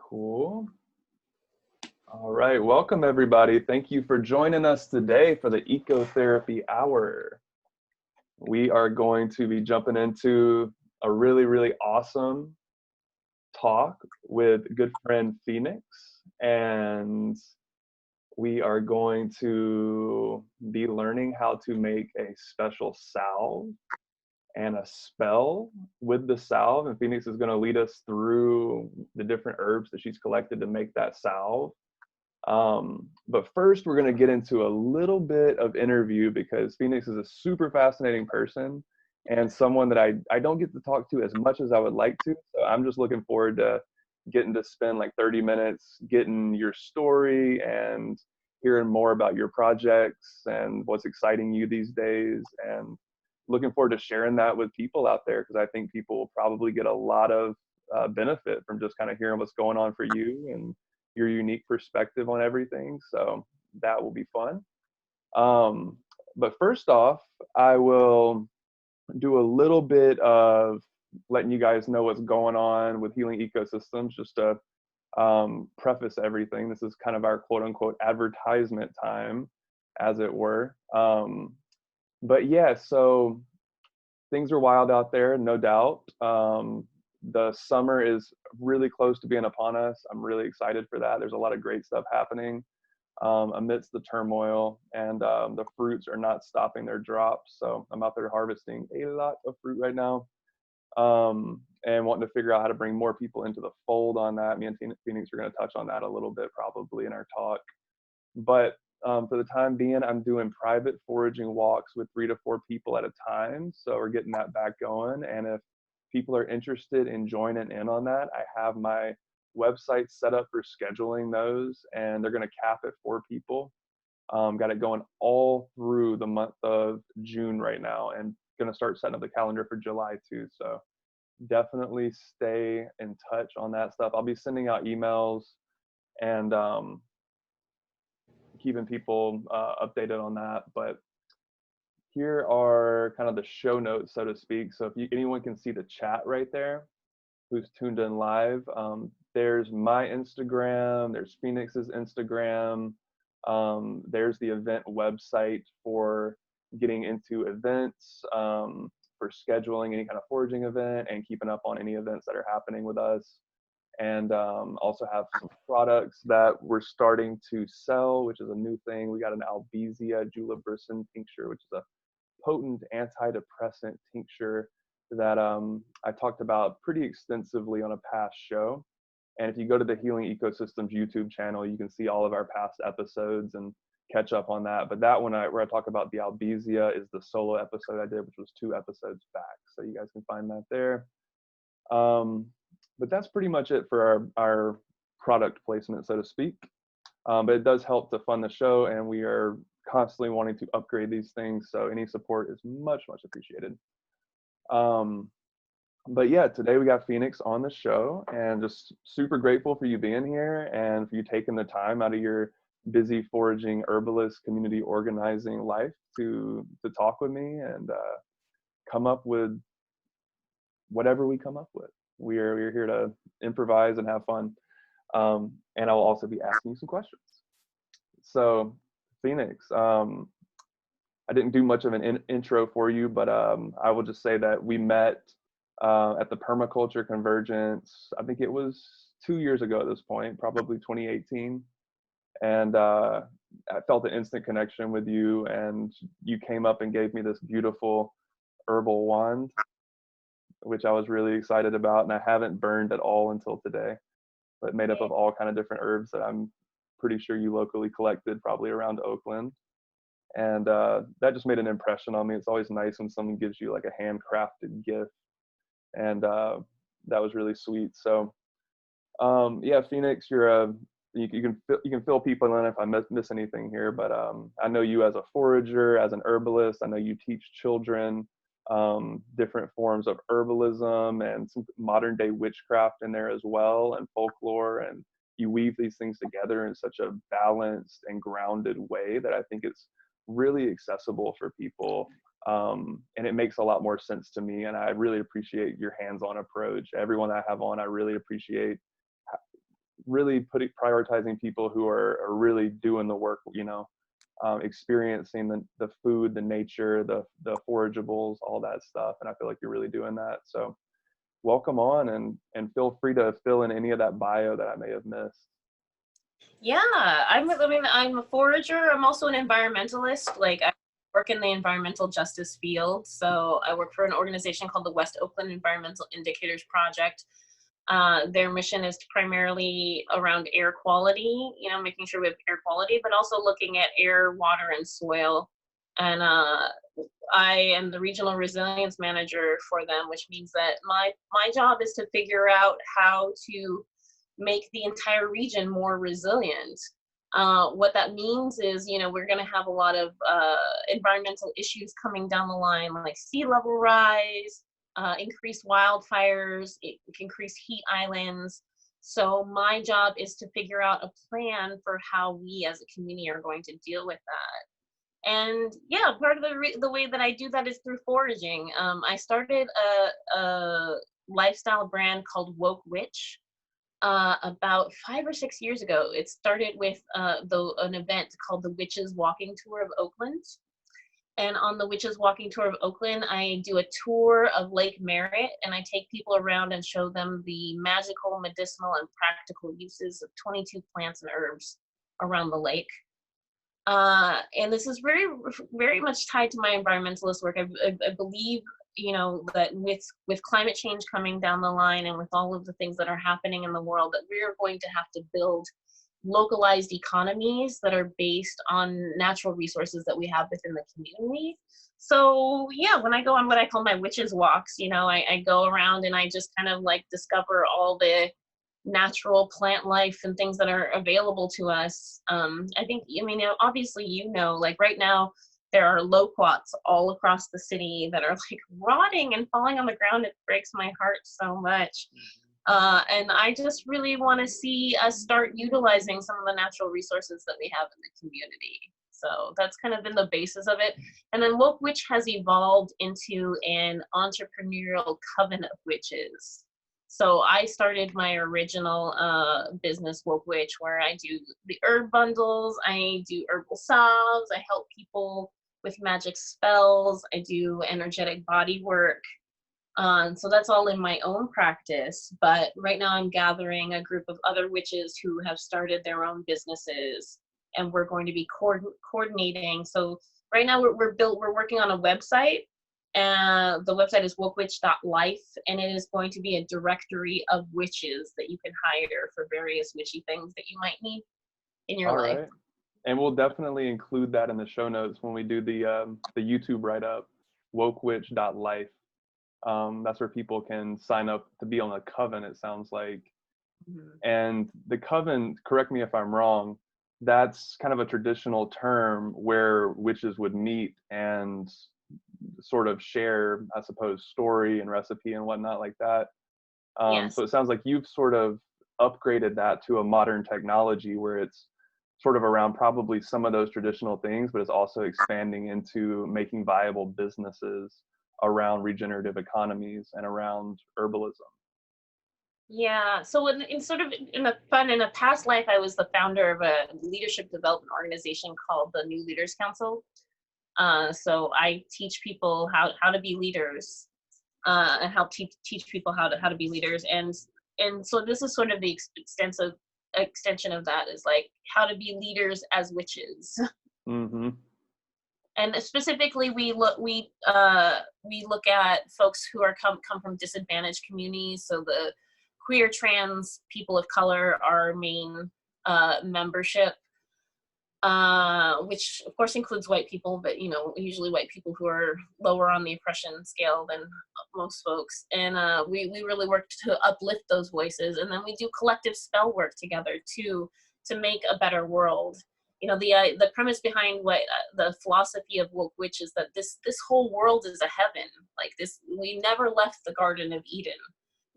Cool. All right, welcome everybody. Thank you for joining us today for the Ecotherapy Hour. We are going to be jumping into a really awesome talk with good friend Phoenix, and we are going to be learning how to make a special salve and a spell with the salve, and Phoenix is going to lead us through the different herbs that she's collected to make that salve. But first, we're going to get into a little bit of interview because Phoenix is a super fascinating person and someone that I don't get to talk to as much as I would like to. So I'm just looking forward to getting to spend like 30 minutes getting your story and hearing more about your projects and what's exciting you these days, and looking forward to sharing that with people out there because I think people will probably get a lot of benefit from just kind of hearing what's going on for you and your unique perspective on everything. So that will be fun. But first off, I will do a little bit of letting you guys know what's going on with Healing Ecosystems, just to preface everything. This is kind of our quote unquote advertisement time, as it were. But yeah, so things are wild out there, no doubt. The summer is really close to being upon us. I'm really excited for that. There's a lot of great stuff happening amidst the turmoil, and the fruits are not stopping their drops. So I'm out there harvesting a lot of fruit right now, and wanting to figure out how to bring more people into the fold on that. Me and Phoenix are going to touch on that a little bit probably in our talk. But for the time being, I'm doing private foraging walks with 3 to 4 people at a time. So we're getting that back going. And if people are interested in joining in on that, I have my website set up for scheduling those, and they're going to cap at 4 people. Got it going all through the month of June right now, and going to start setting up the calendar for July too. So definitely stay in touch on that stuff. I'll be sending out emails and keeping people updated on that. But here are kind of the show notes, so to speak. So if anyone can see the chat right there, who's tuned in live, there's my Instagram, there's Phoenix's Instagram, there's the event website for getting into events, for scheduling any kind of foraging event and keeping up on any events that are happening with us. And also have some products that we're starting to sell, which is a new thing. We got an Albizia julibrissin tincture, which is a potent antidepressant tincture that I talked about pretty extensively on a past show. And if you go to the Healing Ecosystems YouTube channel, you can see all of our past episodes and catch up on that. But that one where I talk about the Albizia is the solo episode I did, which was 2 episodes back. So you guys can find that there. But that's pretty much it for our product placement, so to speak. But it does help to fund the show, and we are constantly wanting to upgrade these things. So any support is much appreciated. But yeah, today we got Phoenix on the show, and just super grateful for you being here and for you taking the time out of your busy foraging herbalist community organizing life to talk with me and come up with whatever we come up with. We're here to improvise and have fun. And I'll also be asking you some questions. So Phoenix, I didn't do much of an intro for you, but I will just say that we met at the Permaculture Convergence. I think it was 2 years ago at this point, probably 2018. And I felt an instant connection with you, and you came up and gave me this beautiful herbal wand, which I was really excited about, and I haven't burned at all until today, but made up of all kind of different herbs that I'm pretty sure you locally collected, probably around Oakland. And that just made an impression on me. It's always nice when someone gives you like a handcrafted gift, and that was really sweet. So yeah, Phoenix, you can fill people in if I miss anything here, but I know you as a forager, as an herbalist. I know you teach children different forms of herbalism and some modern day witchcraft in there as well, and folklore, and you weave these things together in such a balanced and grounded way that I think it's really accessible for people, and it makes a lot more sense to me, and I really appreciate your hands-on approach. Everyone I have on, I really appreciate really prioritizing people who are really doing the work, you know, experiencing the food, the nature, the forageables, all that stuff. And I feel like you're really doing that. So welcome on, and feel free to fill in any of that bio that I may have missed. Yeah, I'm a forager. I'm also an environmentalist. Like, I work in the environmental justice field. So I work for an organization called the West Oakland Environmental Indicators Project. Their mission is primarily around air quality, you know, making sure we have air quality, but also looking at air, water, and soil. And I am the regional resilience manager for them, which means that my job is to figure out how to make the entire region more resilient. What that means is, you know, we're going to have a lot of environmental issues coming down the line, like sea level rise, increased wildfires, increased heat islands. So my job is to figure out a plan for how we as a community are going to deal with that. And yeah, part of the way that I do that is through foraging. I started a lifestyle brand called WokeWitch about 5 or 6 years ago. It started with an event called the Witches Walking Tour of Oakland. And on the Witches Walking Tour of Oakland, I do a tour of Lake Merritt, and I take people around and show them the magical, medicinal, and practical uses of 22 plants and herbs around the lake. And this is very, very much tied to my environmentalist work. I believe, you know, that with climate change coming down the line and with all of the things that are happening in the world, that we are going to have to build localized economies that are based on natural resources that we have within the community. So yeah, when I go on what I call my witches walks, you know, I go around and I just kind of like discover all the natural plant life and things that are available to us. I think, I mean, obviously, you know, like right now, there are loquats all across the city that are like rotting and falling on the ground. It breaks my heart so much. And I just really want to see us start utilizing some of the natural resources that we have in the community. So that's kind of been the basis of it. And then WokeWitch has evolved into an entrepreneurial coven of witches. So I started my original business, WokeWitch, where I do the herb bundles, I do herbal salves, I help people with magic spells, I do energetic body work. So that's all in my own practice. But right now I'm gathering a group of other witches who have started their own businesses, and we're going to be coordinating. So right now we're working on a website, and the website is wokewitch.life, and it is going to be a directory of witches that you can hire for various witchy things that you might need in your life. Right. And we'll definitely include that in the show notes when we do the YouTube write-up, wokewitch.life. That's where people can sign up to be on a coven, it sounds like. Mm-hmm. And the coven, correct me if I'm wrong, that's kind of a traditional term where witches would meet and sort of share, I suppose, story and recipe and whatnot like that. Yes. So it sounds like you've sort of upgraded that to a modern technology where it's sort of around probably some of those traditional things, but it's also expanding into making viable businesses around regenerative economies and around herbalism. Yeah, so in a past life, I was the founder of a leadership development organization called the New Leaders Council. So I teach people how to be leaders, and help teach people how to be leaders. And so this is sort of the extension of that, is like how to be leaders as witches. Mm-hmm. And specifically, we look at folks who are come from disadvantaged communities. So the queer, trans, people of color are our main membership, which of course includes white people, but you know, usually white people who are lower on the oppression scale than most folks. And we really work to uplift those voices, and then we do collective spell work together to make a better world. You know, the premise behind what the philosophy of WokeWitch is that this whole world is a heaven. Like this, we never left the Garden of Eden.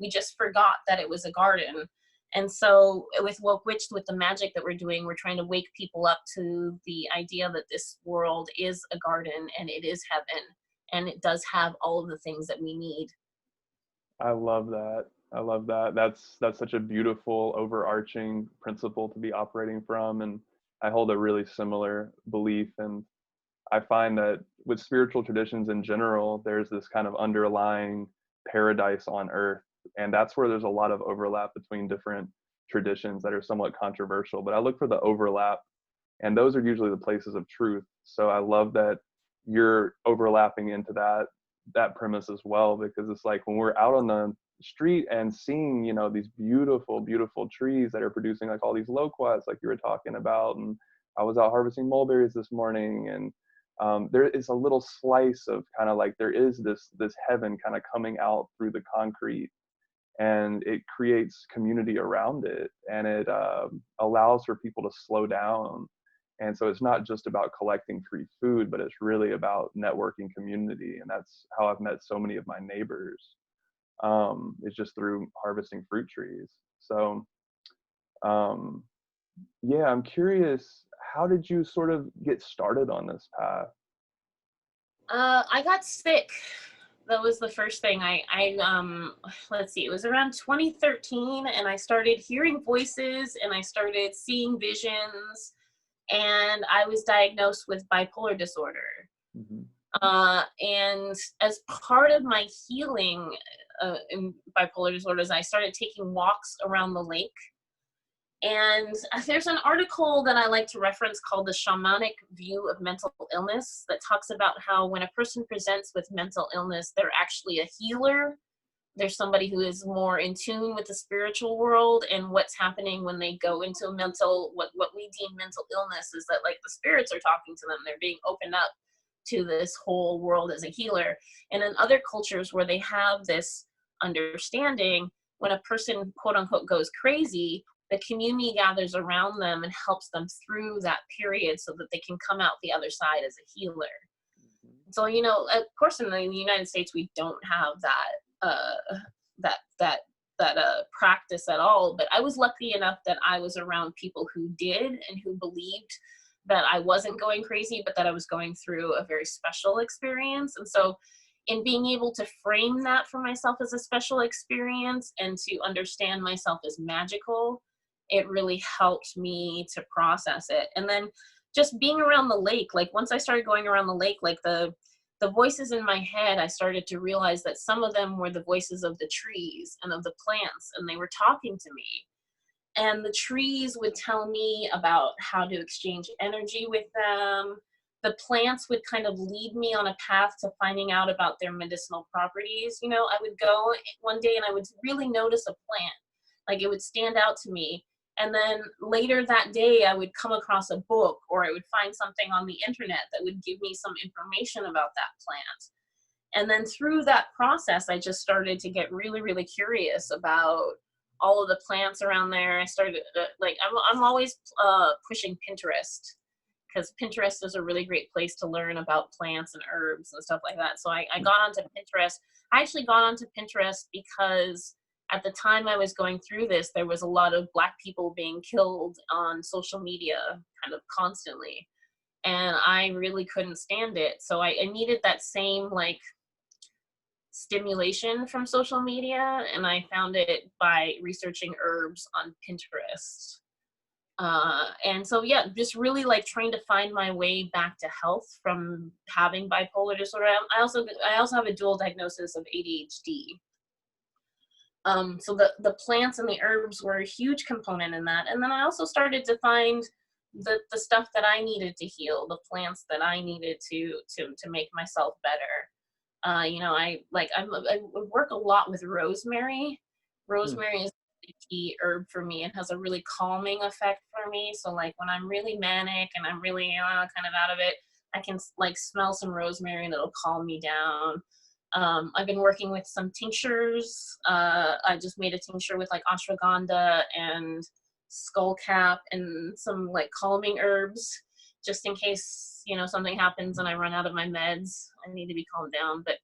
We just forgot that it was a garden. And so with WokeWitch, with the magic that we're doing, we're trying to wake people up to the idea that this world is a garden and it is heaven, and it does have all of the things that we need. I love that. I love that. That's such a beautiful overarching principle to be operating from, and I hold a really similar belief. And I find that with spiritual traditions in general, there's this kind of underlying paradise on earth, and that's where there's a lot of overlap between different traditions that are somewhat controversial. But I look for the overlap, and those are usually the places of truth. So I love that you're overlapping into that premise as well, because it's like when we're out on the street and seeing, you know, these beautiful, beautiful trees that are producing like all these loquats like you were talking about. And I was out harvesting mulberries this morning, and there is a little slice of kind of like there is this heaven kind of coming out through the concrete, and it creates community around it, and it allows for people to slow down. And so it's not just about collecting free food, but it's really about networking community. And that's how I've met so many of my neighbors. It's just through harvesting fruit trees. So um, yeah, I'm curious, how did you sort of get started on this path? I got sick. That was the first thing. Let's see, it was around 2013, and I started hearing voices and I started seeing visions, and I was diagnosed with bipolar disorder. Mhm. And as part of my healing in bipolar disorders, I started taking walks around the lake. And there's an article that I like to reference called The Shamanic View of Mental Illness that talks about how when a person presents with mental illness, they're actually a healer. There's somebody who is more in tune with the spiritual world, and what's happening when they go into a what we deem mental illness is that like the spirits are talking to them. They're being opened up to this whole world as a healer. And in other cultures where they have this understanding, when a person quote unquote goes crazy, the community gathers around them and helps them through that period so that they can come out the other side as a healer. So, you know, of course, in the United States, we don't have that practice at all. But I was lucky enough that I was around people who did and who believed that I wasn't going crazy, but that I was going through a very special experience. And so in being able to frame that for myself as a special experience and to understand myself as magical, it really helped me to process it. And then just being around the lake, like once I started going around the lake, like the voices in my head, I started to realize that some of them were the voices of the trees and of the plants, and they were talking to me. And the trees would tell me about how to exchange energy with them. The plants would kind of lead me on a path to finding out about their medicinal properties. You know, I would go one day and I would really notice a plant, like it would stand out to me. And then later that day, I would come across a book, or I would find something on the internet that would give me some information about that plant. And then through that process, I just started to get really, really curious about all of the plants around there. I started I'm always pushing Pinterest, because Pinterest is a really great place to learn about plants and herbs and stuff like that. So I got onto Pinterest. I actually got onto Pinterest because at the time I was going through this, there was a lot of Black people being killed on social media kind of constantly. And I really couldn't stand it. So I needed that same like stimulation from social media, and I found it by researching herbs on Pinterest. And so yeah, just really like trying to find my way back to health from having bipolar disorder. I also have a dual diagnosis of ADHD. So the plants and the herbs were a huge component in that. And then I also started to find the stuff that I needed to heal, the plants that I needed to make myself better. You know, I work a lot with rosemary. Rosemary is a key herb for me. It has a really calming effect for me. So like when I'm really manic and I'm really kind of out of it, I can like smell some rosemary and it'll calm me down. I've been working with some tinctures. I just made a tincture with like ashwagandha and skullcap and some like calming herbs, just in case, you know, something happens and I run out of my meds. I need to be calmed down. But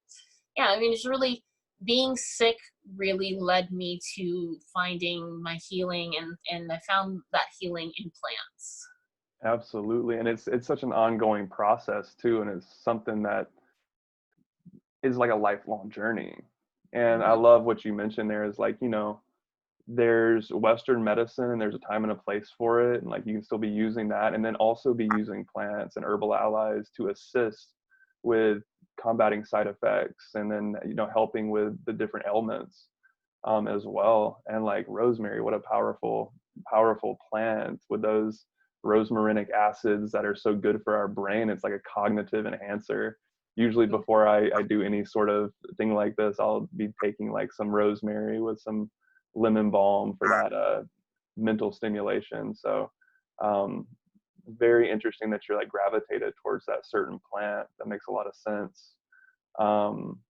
yeah, I mean, it's really, being sick really led me to finding my healing, and I found that healing in plants. Absolutely. And it's such an ongoing process too. And it's something that is like a lifelong journey. And I love what you mentioned there is like, you know, there's Western medicine and there's a time and a place for it. And like you can still be using that and then also be using plants and herbal allies to assist with combating side effects and then, you know, helping with the different ailments as well. And like rosemary, what a powerful, powerful plant with those rosmarinic acids that are so good for our brain. It's like a cognitive enhancer. Usually before I do any sort of thing like this, I'll be taking like some rosemary with some lemon balm for that mental stimulation. So very interesting that you're like gravitated towards that certain plant. That makes a lot of sense. Um,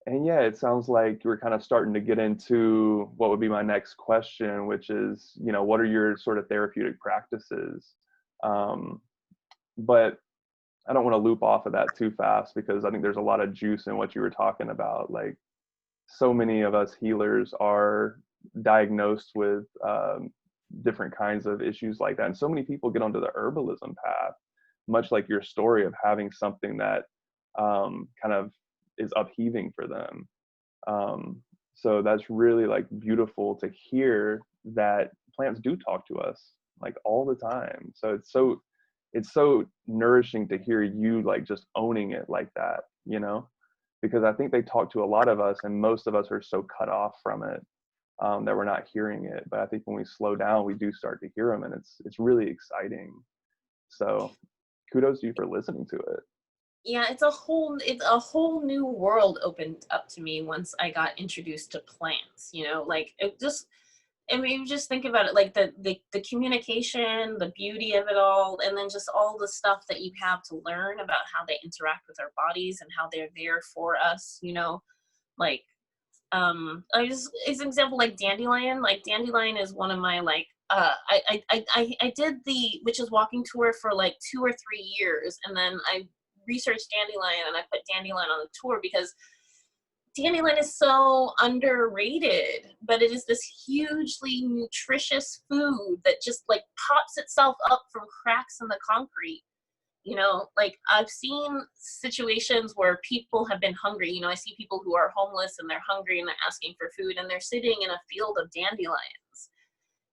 and yeah, it sounds like we're kind of starting to get into what would be my next question, which is, you know, what are your sort of therapeutic practices? But I don't want to loop off of that too fast because I think there's a lot of juice in what you were talking about. Like so many of us healers are diagnosed with different kinds of issues like that. And so many people get onto the herbalism path, much like your story of having something that kind of is upheaving for them. So that's really like beautiful to hear that plants do talk to us like all the time. So it's so nourishing to hear you like just owning it like that, you know, because I think they talk to a lot of us and most of us are so cut off from it that we're not hearing it. But I think when we slow down, we do start to hear them and it's really exciting. So kudos to you for listening to it. Yeah, it's a whole new world opened up to me once I got introduced to plants, you know, like it just, I mean, just think about it, like the communication, the beauty of it all, and then just all the stuff that you have to learn about how they interact with our bodies and how they're there for us, you know, like I just as an example, like dandelion is one of my like I did the witches walking tour for like 2 or 3 years, and then I researched dandelion and I put dandelion on the tour because dandelion is so underrated, but it is this hugely nutritious food that just like pops itself up from cracks in the concrete. You know, like I've seen situations where people have been hungry. You know, I see people who are homeless and they're hungry and they're asking for food and they're sitting in a field of dandelions.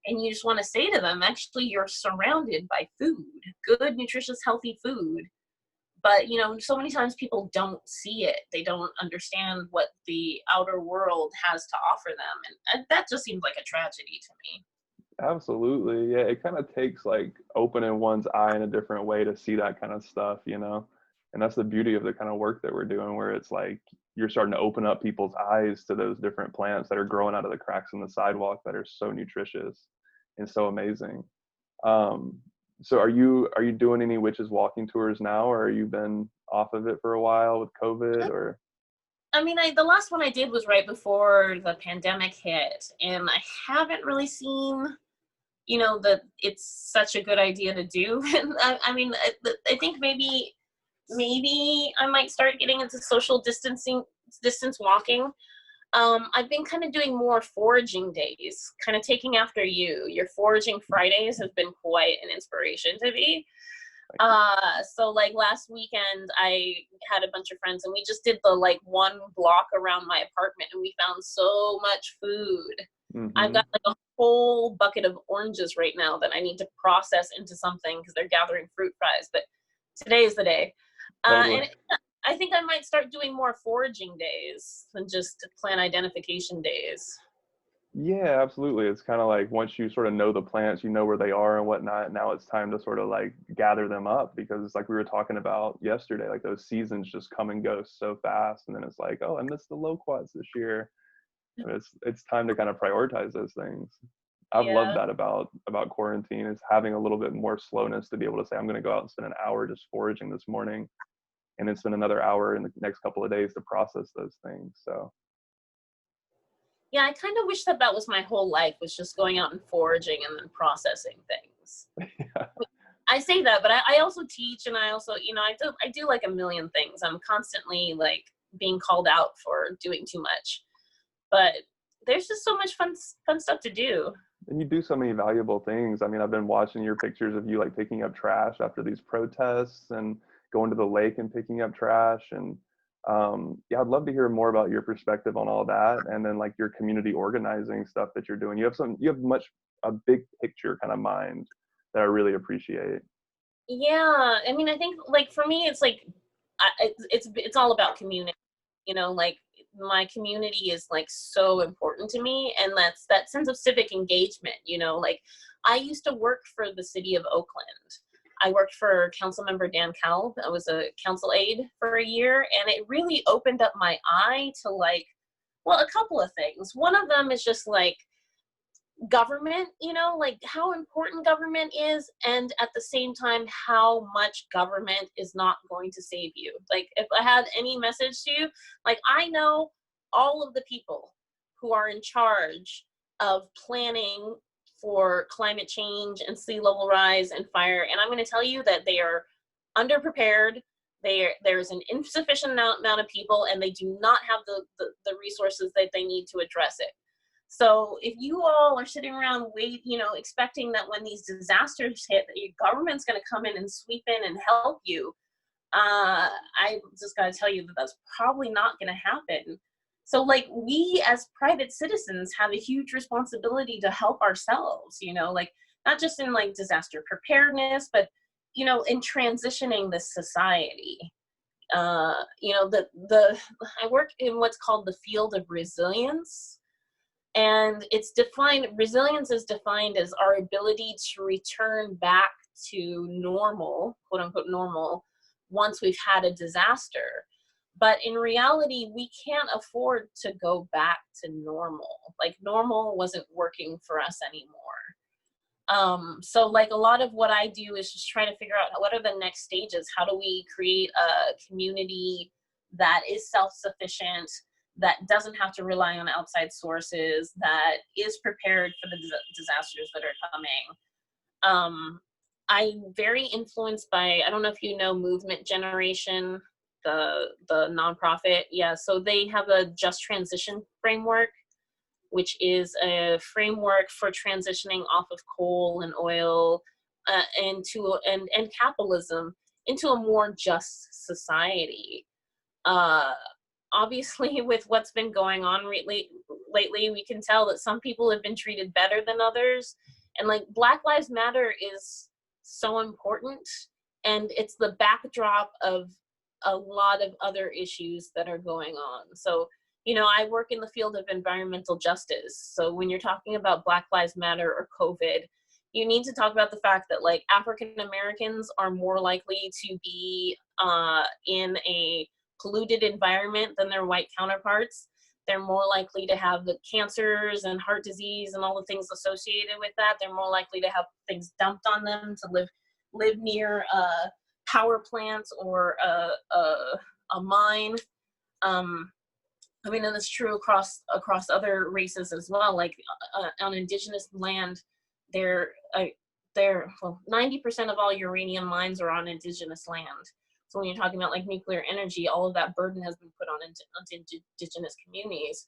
And you just want to say to them, actually, you're surrounded by food, good, nutritious, healthy food. But, you know, so many times people don't see it. They don't understand what the outer world has to offer them. And that just seems like a tragedy to me. Absolutely. Yeah, it kind of takes like opening one's eye in a different way to see that kind of stuff, you know? And that's the beauty of the kind of work that we're doing, where it's like you're starting to open up people's eyes to those different plants that are growing out of the cracks in the sidewalk that are so nutritious and so amazing. Um, so are you doing any witches walking tours now, or you been off of it for a while with COVID or? I mean, the last one I did was right before the pandemic hit, and I haven't really seen, you know, that it's such a good idea to do. I mean, I think maybe I might start getting into social distance walking. I've been kind of doing more foraging days, kind of taking after you. Your foraging Fridays have been quite an inspiration to me. So like last weekend I had a bunch of friends and we just did the like 1 block around my apartment and we found so much food. I've Mm-hmm. got like a whole bucket of oranges right now that I need to process into something because they're gathering fruit flies, but today is the day. Totally. And I think I might start doing more foraging days than just plant identification days. Yeah, absolutely. It's kind of like once you sort of know the plants, you know where they are and whatnot. Now it's time to sort of like gather them up because it's like we were talking about yesterday, like those seasons just come and go so fast. And then it's like, oh, I missed the loquats this year. And it's time to kind of prioritize those things. I've loved Yeah. that about quarantine is having a little bit more slowness to be able to say, I'm going to go out and spend an hour just foraging this morning and then spend another hour in the next couple of days to process those things. So Yeah, I kind of wish that was my whole life, was just going out and foraging and then processing things. yeah. I say that, but I also teach, and I also, you know, I do like a million things. I'm constantly like being called out for doing too much, but there's just so much fun stuff to do. And you do so many valuable things. I mean, I've been watching your pictures of you like picking up trash after these protests and going to the lake and picking up trash. And Yeah, I'd love to hear more about your perspective on all that, and then like your community organizing stuff that you're doing. You have a big picture kind of mind that I really appreciate. Yeah, I mean, I think like for me, it's like it's all about community. Like my community is like so important to me, and that's that sense of civic engagement. Like I used to work for the city of Oakland. I worked for Councilmember Dan Calv. I was a council aide for a year, and it really opened up my eye to like, well, a couple of things. One of them is just like government, like how important government is, and at the same time how much government is not going to save you. Like if I had any message to you, like I know all of the people who are in charge of planning for climate change and sea level rise and fire, and I'm going to tell you that they are underprepared. There's an insufficient amount of people, and they do not have the resources that they need to address it. So if you all are sitting around expecting that when these disasters hit, that your government's going to come in and sweep in and help you, I just got to tell you that that's probably not going to happen. So like we as private citizens have a huge responsibility to help ourselves, like not just in like disaster preparedness, but, in transitioning this society. I work in what's called the field of resilience. And resilience is defined as our ability to return back to normal, quote unquote normal, once we've had a disaster. But in reality, we can't afford to go back to normal. Like normal wasn't working for us anymore. So like a lot of what I do is just trying to figure out what are the next stages? How do we create a community that is self-sufficient, that doesn't have to rely on outside sources, that is prepared for the disasters that are coming. I'm very influenced by, I don't know if you know Movement Generation, the nonprofit. Yeah, so they have a just transition framework, which is a framework for transitioning off of coal and oil and capitalism into a more just society. Obviously, with what's been going on lately, we can tell that some people have been treated better than others. And like Black Lives Matter is so important. And it's the backdrop of a lot of other issues that are going on. So, I work in the field of environmental justice. So when you're talking about Black Lives Matter or COVID, you need to talk about the fact that like African Americans are more likely to be in a polluted environment than their white counterparts. They're more likely to have the cancers and heart disease and all the things associated with that. They're more likely to have things dumped on them, to live near power plants or a mine. I mean, and it's true across other races as well. Like on indigenous land, 90% of all uranium mines are on indigenous land. So when you're talking about like nuclear energy, all of that burden has been put on indigenous communities.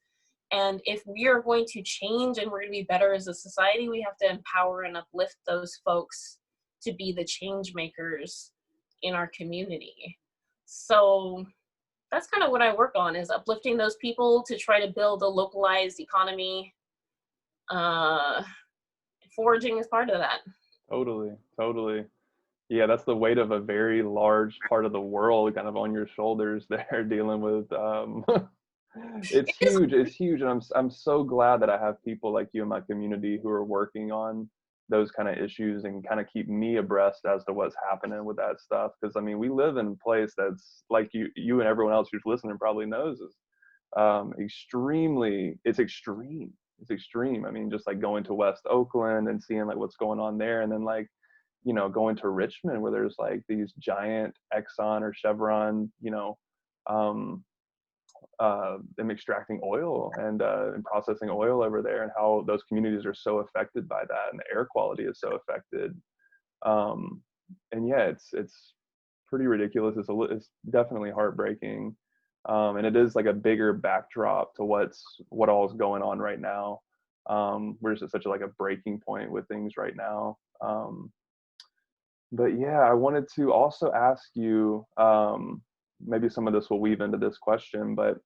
And if we are going to change and we're going to be better as a society, we have to empower and uplift those folks to be the change makers in our community. So that's kind of what I work on, is uplifting those people to try to build a localized economy. Foraging is part of that. Totally. Yeah, that's the weight of a very large part of the world kind of on your shoulders there, dealing with it's huge, and I'm so glad that I have people like you in my community who are working on those kind of issues and kind of keep me abreast as to what's happening with that stuff. Because I mean, we live in a place that's like you and everyone else who's listening probably knows is it's extreme. I mean, just like going to West Oakland and seeing like what's going on there, and then like going to Richmond where there's like these giant Exxon or Chevron them extracting oil and processing oil over there, and how those communities are so affected by that, and the air quality is so affected. And yeah, it's pretty ridiculous. It's definitely heartbreaking. And it is like a bigger backdrop to what all is going on right now. We're just at such a breaking point with things right now. But yeah, I wanted to also ask you, maybe some of this will weave into this question, but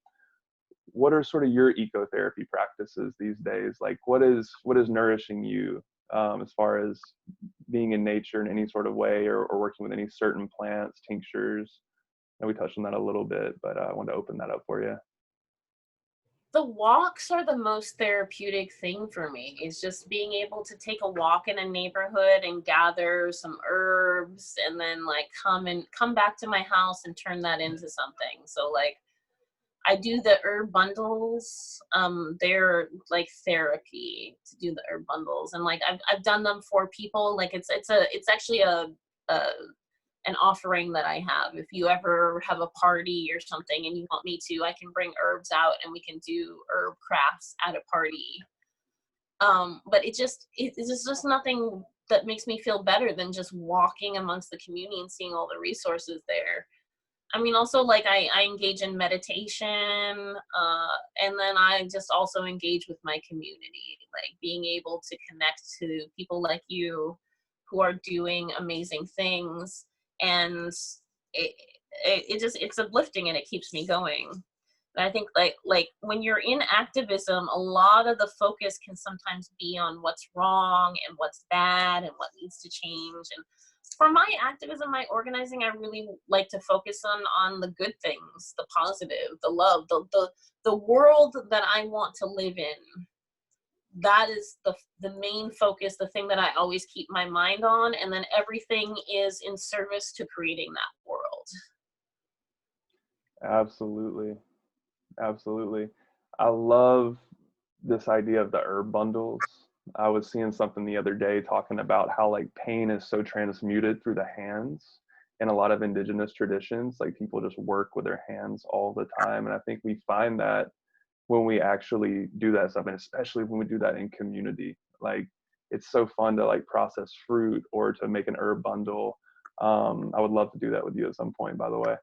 what are sort of your ecotherapy practices these days? Like what is nourishing you as far as being in nature in any sort of way, or working with any certain plants, tinctures? And we touched on that a little bit, but I wanted to open that up for you. The walks are the most therapeutic thing for me, is just being able to take a walk in a neighborhood and gather some herbs, and then like come back to my house and turn that into something. So like I do the herb bundles. They're like therapy to do the herb bundles, and like I've done them for people. Like it's actually a an offering that I have. If you ever have a party or something and you want me to, I can bring herbs out and we can do herb crafts at a party. But it's just nothing that makes me feel better than just walking amongst the community and seeing all the resources there. I mean, also like I engage in meditation, and then I just also engage with my community, like being able to connect to people like you who are doing amazing things. And it's uplifting and it keeps me going. And I think like when you're in activism, a lot of the focus can sometimes be on what's wrong and what's bad and what needs to change. And for my activism, my organizing, I really like to focus on the good things, the positive, the love, the world that I want to live in. That is the main focus, the thing that I always keep my mind on, and then everything is in service to creating that world. Absolutely. I love this idea of the herb bundles. I was seeing something the other day talking about how like pain is so transmuted through the hands in a lot of indigenous traditions. Like people just work with their hands all the time, and I think we find that when we actually do that stuff, and especially when we do that in community. Like it's so fun to like process fruit or to make an herb bundle. I would love to do that with you at some point, by the way.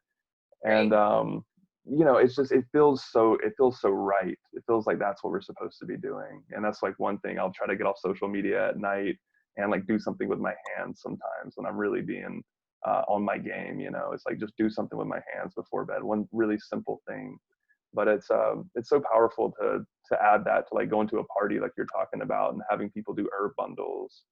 And you know, it's just, it feels so right. It feels like that's what we're supposed to be doing. And that's like one thing, I'll try to get off social media at night and like do something with my hands sometimes when I'm really being on my game. You know, it's like just do something with my hands before bed. One really simple thing. But it's so powerful to add that to like going to a party like you're talking about and having people do herb bundles.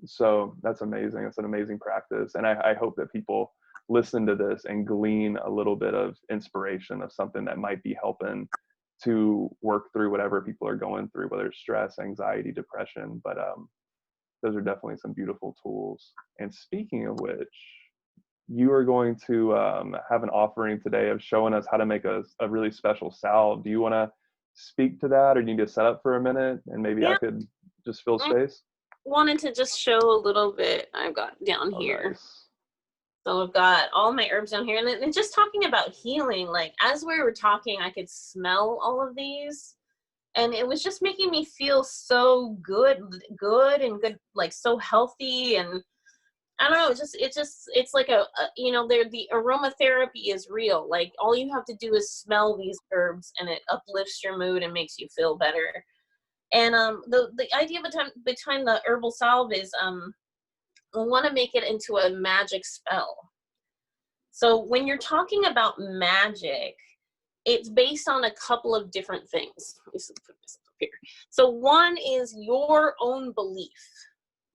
So that's amazing. It's an amazing practice. And I hope that people listen to this and glean a little bit of inspiration of something that might be helping to work through whatever people are going through, whether it's stress, anxiety, depression. But those are definitely some beautiful tools. And speaking of which, you are going to have an offering today of showing us how to make a really special salve. Do you want to speak to that, or do you need to set up for a minute and maybe I could just fill space? Wanted to just show a little bit I've got down here. Nice. So I've got all my herbs down here, and just talking about healing, like as we were talking, I could smell all of these, and it was just making me feel so good, like so healthy. And I don't know, it's like you know, the aromatherapy is real. Like all you have to do is smell these herbs and it uplifts your mood and makes you feel better. And the idea behind the herbal salve is we want to make it into a magic spell. So when you're talking about magic, it's based on a couple of different things. Let me put this up here. So one is your own belief.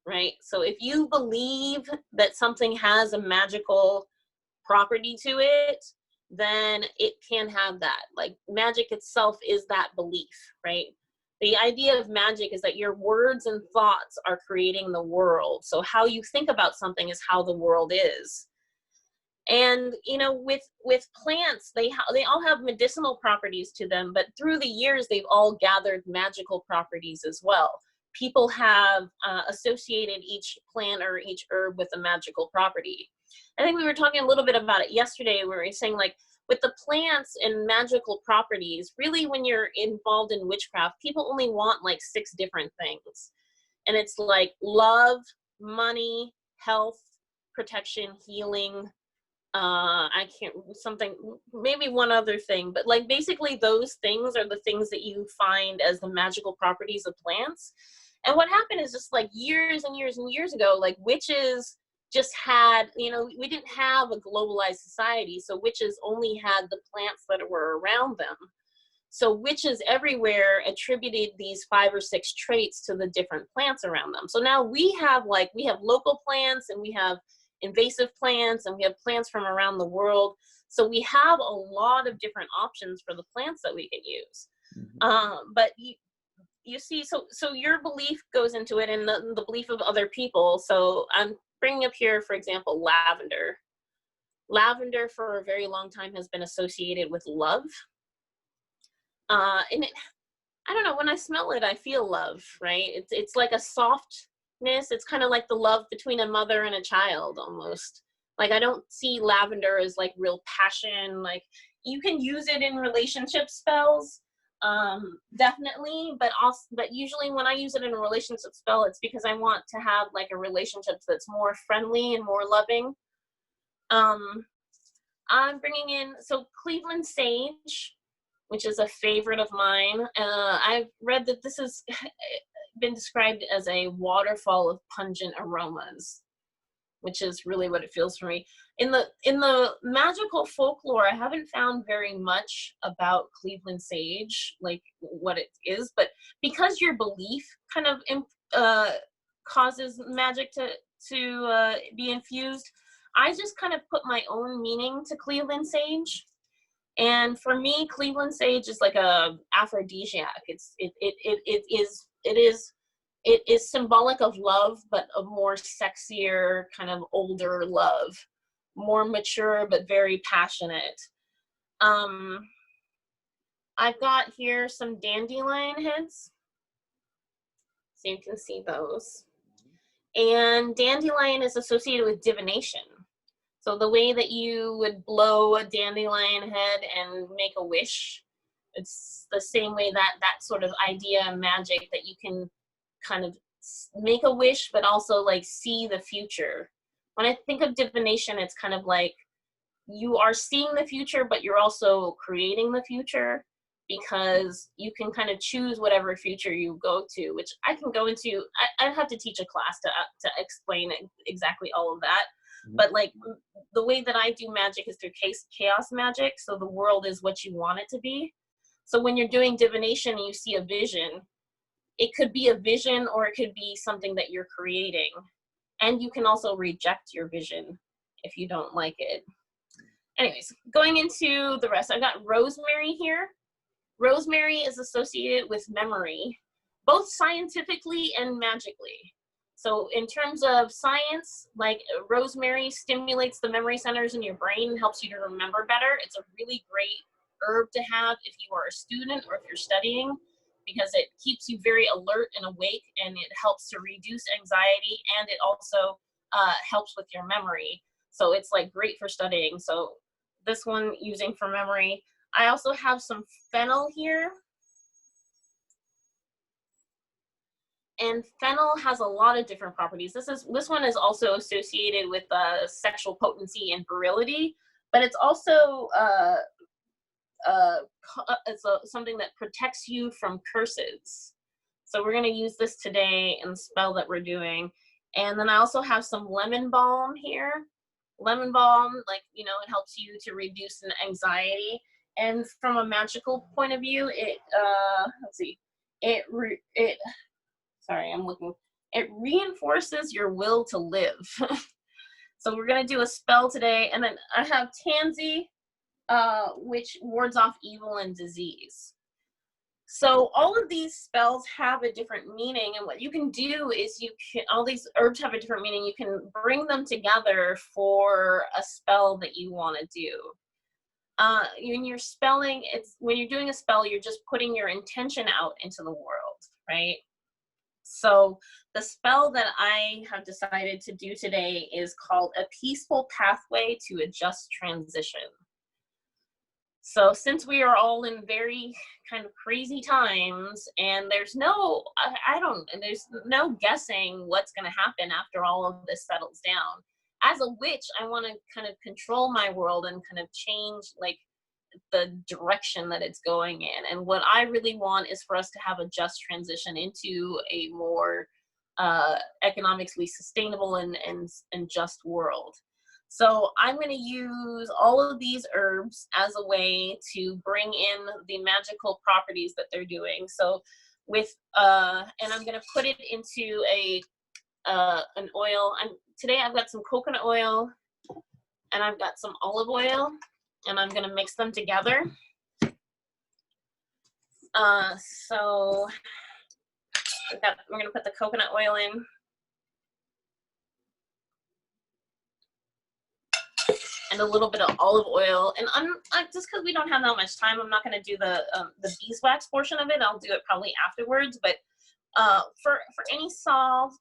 Right? So if you believe that something has a magical property to it, then it can have that. Like magic itself is that belief, right? The idea of magic is that your words and thoughts are creating the world. So how you think about something is how the world is. And you know, with plants, they all have medicinal properties to them, but through the years they've all gathered magical properties as well. People have associated each plant or each herb with a magical property. I think we were talking a little bit about it yesterday, where we were saying like with the plants and magical properties, really when you're involved in witchcraft, people only want like 6 different things. And it's like love, money, health, protection, healing, maybe one other thing, but like basically those things are the things that you find as the magical properties of plants. And what happened is just like years and years and years ago, like witches just had, you know, we didn't have a globalized society, so witches only had the plants that were around them. So witches everywhere attributed these 5 or 6 traits to the different plants around them. So now we have local plants, and we have invasive plants, and we have plants from around the world. So we have a lot of different options for the plants that we can use. But you see, so your belief goes into it, and the belief of other people. So I'm bringing up here, for example, lavender. Lavender for a very long time has been associated with love. And I don't know, when I smell it, I feel love, right? It's like a softness. It's kind of like the love between a mother and a child almost. Like, I don't see lavender as like real passion. Like, you can use it in relationship spells, definitely, but usually when I use it in a relationship spell, it's because I want to have like a relationship that's more friendly and more loving. I'm bringing in, so Cleveland sage, which is a favorite of mine. I've read that this has been described as a waterfall of pungent aromas, which is really what it feels for me. In the magical folklore, I haven't found very much about Cleveland sage, like what it is, but because your belief kind of causes magic to be infused, I just kind of put my own meaning to Cleveland sage. And for me, Cleveland sage is like a aphrodisiac. It is symbolic of love, but a more sexier, kind of older love, more mature, but very passionate. I've got here some dandelion heads, so you can see those. And dandelion is associated with divination. So the way that you would blow a dandelion head and make a wish, it's the same way that sort of idea of magic, that you can kind of make a wish, but also like see the future. When I think of divination, it's kind of like you are seeing the future, but you're also creating the future, because you can kind of choose whatever future you go to, which I can go into. I'd have to teach a class to explain exactly all of that. But like the way that I do magic is through chaos magic. So the world is what you want it to be. So when you're doing divination and you see a vision, it could be a vision or it could be something that you're creating. And you can also reject your vision if you don't like it. Anyways, going into the rest, I've got rosemary here. Rosemary is associated with memory, both scientifically and magically. So in terms of science, like rosemary stimulates the memory centers in your brain and helps you to remember better. It's a really great herb to have if you are a student or if you're studying, because it keeps you very alert and awake, and it helps to reduce anxiety, and it also helps with your memory. So it's like great for studying. So this one using for memory. I also have some fennel here. And fennel has a lot of different properties. This one is also associated with sexual potency and virility, but it's also something that protects you from curses. So we're going to use this today in the spell that we're doing. And then I also have some lemon balm here. Lemon balm, like, you know, it helps you to reduce an anxiety. And from a magical point of view, it it reinforces your will to live. So we're gonna do a spell today, and then I have tansy, which wards off evil and disease. So all of these spells have a different meaning, and what you can do is all these herbs have a different meaning. You can bring them together for a spell that you want to do. When you're spelling, when you're doing a spell, you're just putting your intention out into the world, right? So the spell that I have decided to do today is called A Peaceful Pathway to a Just Transition. So since we are all in very kind of crazy times, and there's no guessing what's going to happen after all of this settles down. As a witch, I want to kind of control my world and kind of change like the direction that it's going in. And what I really want is for us to have a just transition into a more economically sustainable and just world. So I'm going to use all of these herbs as a way to bring in the magical properties that they're doing. So with, and I'm going to put it into an oil. Today I've got some coconut oil and I've got some olive oil, and I'm going to mix them together. So we're going to put the coconut oil in. And a little bit of olive oil, and I'm just because we don't have that much time, I'm not going to do the beeswax portion of it. I'll do it probably afterwards. But for any salve,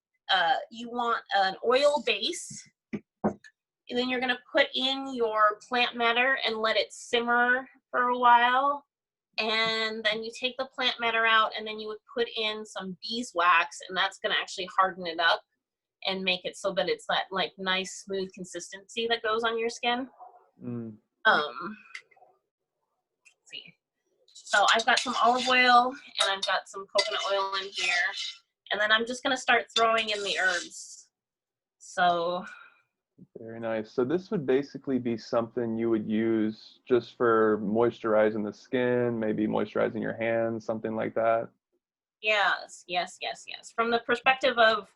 you want an oil base, and then you're going to put in your plant matter and let it simmer for a while, and then you take the plant matter out, and then you would put in some beeswax, and that's going to actually harden it up and make it so that it's that like nice smooth consistency that goes on your skin. Let's see. So I've got some olive oil and I've got some coconut oil in here, and then I'm just gonna start throwing in the herbs. So very nice. So this would basically be something you would use just for moisturizing the skin, maybe moisturizing your hands, something like that. Yes. From the perspective of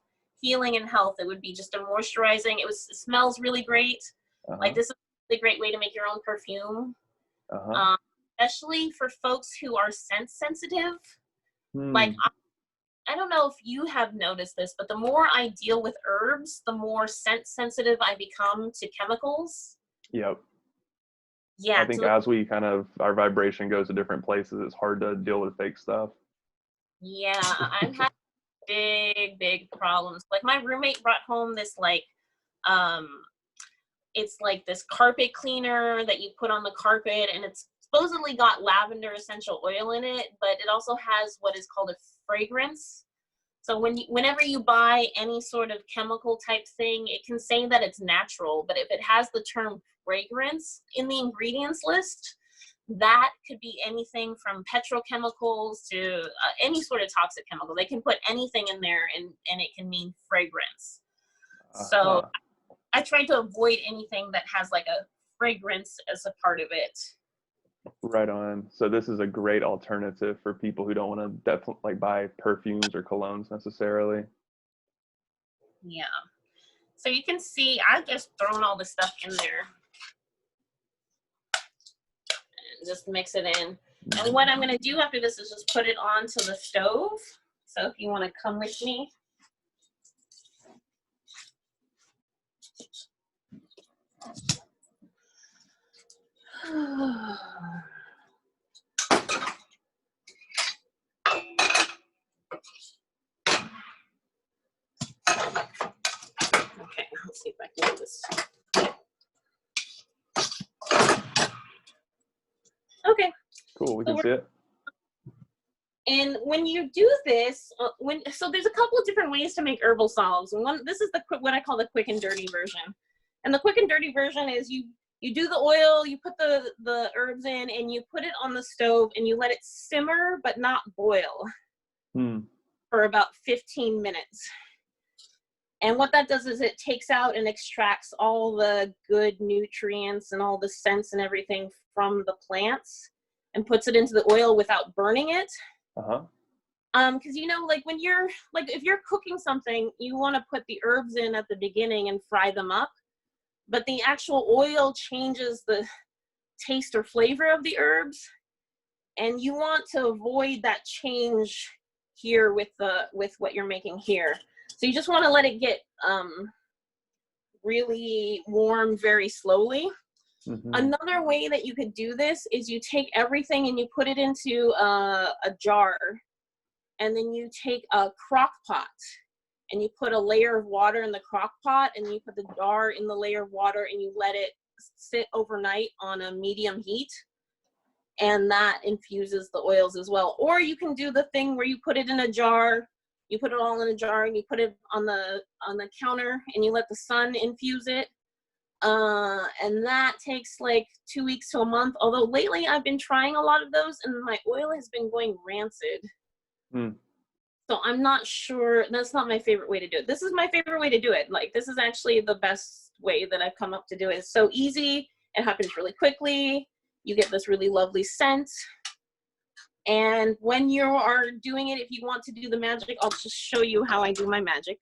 healing and health, it would be just a moisturizing. It smells really great. Like this is a really great way to make your own perfume, especially for folks who are scent sensitive. Like I don't know if you have noticed this, but the more I deal with herbs, the more scent sensitive I become to chemicals. Yep. Yeah. I think as we our vibration goes to different places, it's hard to deal with fake stuff. Yeah, I've had big problems. Like my roommate brought home this it's like this carpet cleaner that you put on the carpet, and it's supposedly got lavender essential oil in it, but it also has what is called a fragrance. So whenever you buy any sort of chemical type thing, it can say that it's natural, but if it has the term fragrance in the ingredients list, that could be anything from petrochemicals to any sort of toxic chemical. They can put anything in there and it can mean fragrance. So I try to avoid anything that has like a fragrance as a part of it. Right on. So this is a great alternative for people who don't want to definitely like buy perfumes or colognes necessarily. Yeah. So you can see I've just thrown all the stuff in there. Just mix it in. And what I'm going to do after this is just put it onto the stove. So if you want to come with me. Okay, let's see if I can do this. Okay. Cool, we can see it. And when you do this, so there's a couple of different ways to make herbal salves. This is what I call the quick and dirty version. And the quick and dirty version is you do the oil, you put the herbs in, and you put it on the stove, and you let it simmer but not boil for about 15 minutes. And what that does is it takes out and extracts all the good nutrients and all the scents and everything from the plants and puts it into the oil without burning it. Because like when you're if you're cooking something, you want to put the herbs in at the beginning and fry them up, but the actual oil changes the taste or flavor of the herbs, and you want to avoid that change here with what you're making here. So you just want to let it get really warm very slowly. Another way that you could do this is you take everything and you put it into a jar, and then you take a crock pot and you put a layer of water in the crock pot, and you put the jar in the layer of water, and you let it sit overnight on a medium heat, and that infuses the oils as well. Or you can do the thing where you put it in a jar, you put it all in a jar, and you put it on the counter, and you let the sun infuse it. And that takes like 2 weeks to a month. Although lately I've been trying a lot of those, and my oil has been going rancid. So I'm not sure, that's not my favorite way to do it. This is my favorite way to do it. Like, this is actually the best way that I've come up to do it. It's so easy. It happens really quickly. You get this really lovely scent. And when you are doing it, if you want to do the magic, I'll just show you how I do my magic.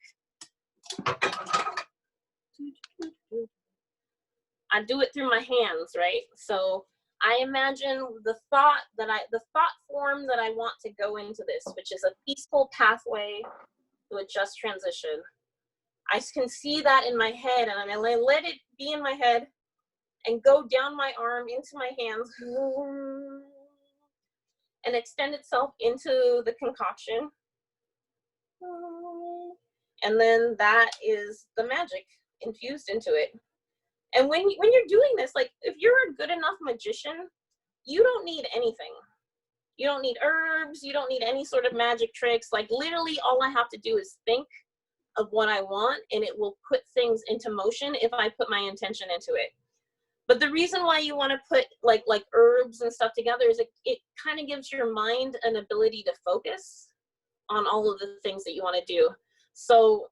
I do it through my hands, right? So I imagine the thought form that I want to go into this, which is a peaceful pathway to a just transition. I can see that in my head, and I let it be in my head and go down my arm into my hands and extend itself into the concoction. And then that is the magic infused into it. And when you're doing this, like, if you're a good enough magician, you don't need anything. You don't need herbs. You don't need any sort of magic tricks. Like, literally all I have to do is think of what I want, and it will put things into motion if I put my intention into it. But the reason why you want to put like herbs and stuff together is it kind of gives your mind an ability to focus on all of the things that you want to do. So,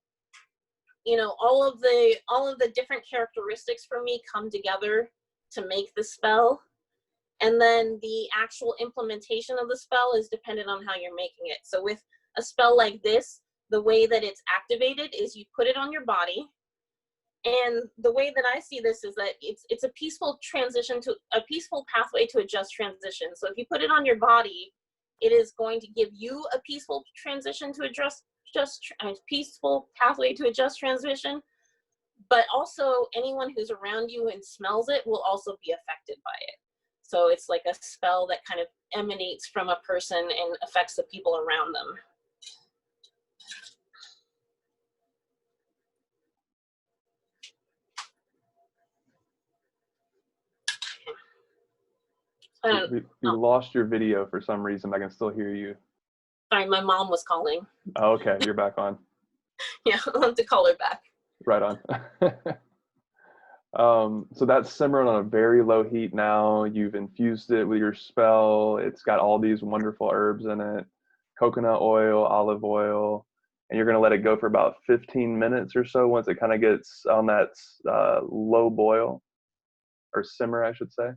you know, all of the different characteristics for me come together to make the spell. And then the actual implementation of the spell is dependent on how you're making it. So with a spell like this, the way that it's activated is you put it on your body. And the way that I see this is that it's a peaceful transition to a peaceful pathway to a just transition. So if you put it on your body, it is going to give you a peaceful transition to a peaceful pathway to a just transition. But also anyone who's around you and smells it will also be affected by it. So it's like a spell that kind of emanates from a person and affects the people around them. We lost your video for some reason. I can still hear you. Sorry, my mom was calling. Oh, okay, you're back on. Yeah, I'll have to call her back. Right on. So that's simmering on a very low heat now. You've infused it with your spell. It's got all these wonderful herbs in it, coconut oil, olive oil, and you're going to let it go for about 15 minutes or so once it kind of gets on that low boil, or simmer, I should say.